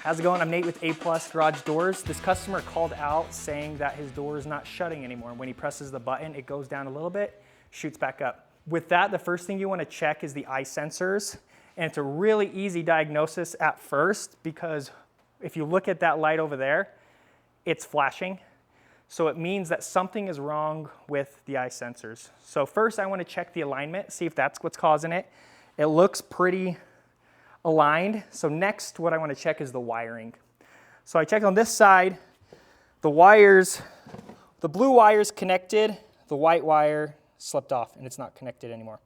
How's it going? I'm Nate with A+ Garage Doors. This customer called out saying that his door is not shutting anymore. When he presses the button, it goes down a little bit, shoots back up. With that, the first thing you want to check is the eye sensors. And it's a really easy diagnosis at first because if you look at that light over there, it's flashing. So it means that something is wrong with the eye sensors. So first I want to check the alignment, see if that's what's causing it. It looks pretty aligned. So next what I want to check is the wiring. So I check on this side, the wires, the blue wire's connected, the white wire slipped off and it's not connected anymore.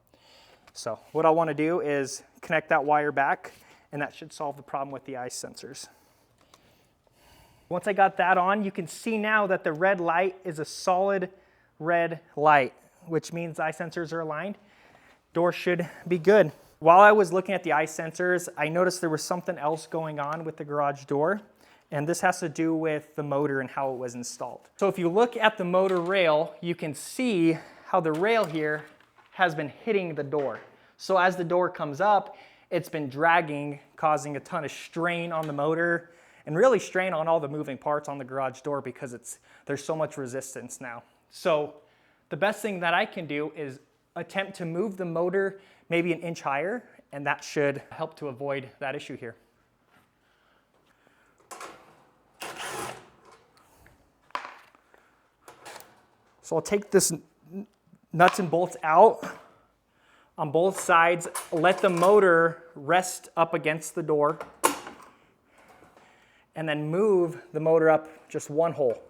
So what I want to do is connect that wire back and that should solve the problem with the eye sensors. Once I got that on, you can see now that the red light is a solid red light, which means the eye sensors are aligned. Door should be good. While I was looking at the eye sensors, I noticed there was something else going on with the garage door, and this has to do with the motor and how it was installed. So if you look at the motor rail, you can see how the rail here has been hitting the door. So as the door comes up, it's been dragging, causing a ton of strain on the motor and really strain on all the moving parts on the garage door because there's so much resistance now. So the best thing that I can do is attempt to move the motor maybe an inch higher, and that should help to avoid that issue here. So I'll take this nuts and bolts out on both sides, let the motor rest up against the door, and then move the motor up just one hole.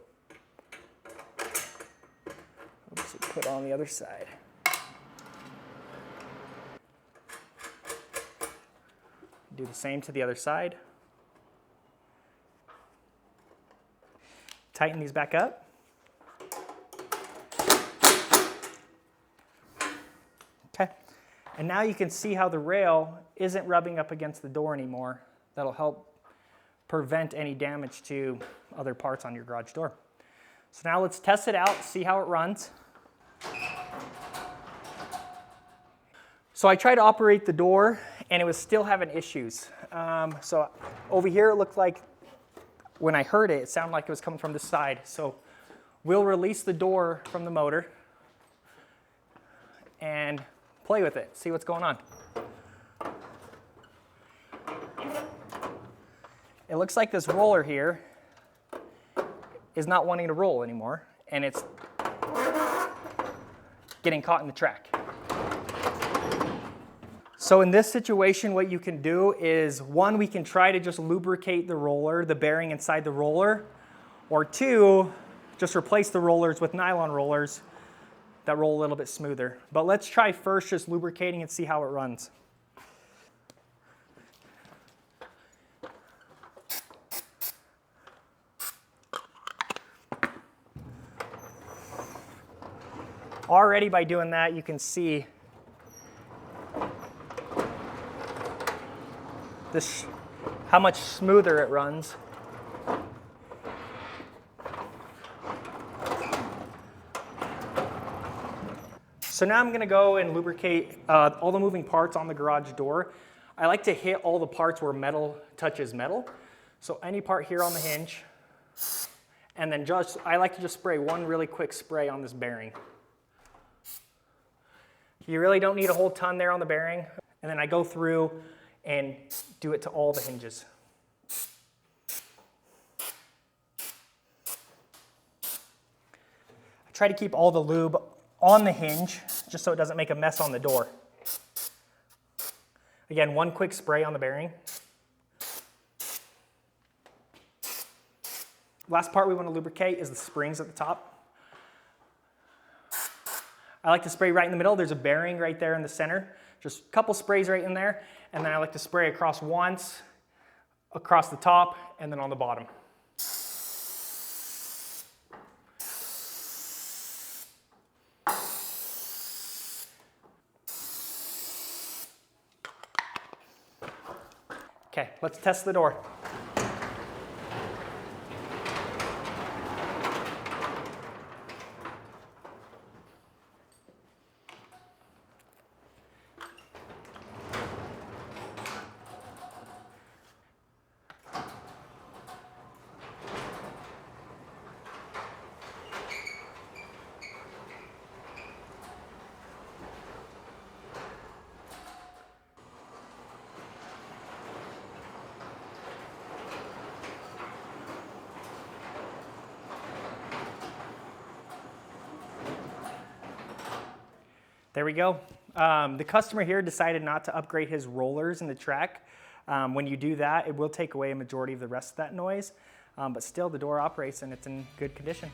Oops, put it on the other side. Do the same to the other side. Tighten these back up. Okay. And now you can see how the rail isn't rubbing up against the door anymore. That'll help prevent any damage to other parts on your garage door. So now let's test it out, see how it runs. So I tried to operate the door and it was still having issues. So over here it looked like when I heard it, it sounded like it was coming from this side. So we'll release the door from the motor and play with it, see what's going on. It looks like this roller here is not wanting to roll anymore, and it's getting caught in the track. So in this situation, what you can do is, one, we can try to just lubricate the roller, the bearing inside the roller, or two, just replace the rollers with nylon rollers that roll a little bit smoother. But let's try first just lubricating and see how it runs. Already by doing that, you can see how much smoother it runs. So now I'm going to go and lubricate all the moving parts on the garage door. I like to hit all the parts where metal touches metal. So any part here on the hinge, and then I like to just spray one really quick spray on this bearing. You really don't need a whole ton there on the bearing. And then I go through and do it to all the hinges. I try to keep all the lube on the hinge just so it doesn't make a mess on the door. Again, one quick spray on the bearing. Last part we want to lubricate is the springs at the top. I like to spray right in the middle. There's a bearing right there in the center. Just a couple sprays right in there. And then I like to spray across once, across the top, and then on the bottom. Okay, let's test the door. There we go. The customer here decided not to upgrade his rollers in the track. When you do that, it will take away a majority of the rest of that noise, but still the door operates and it's in good condition.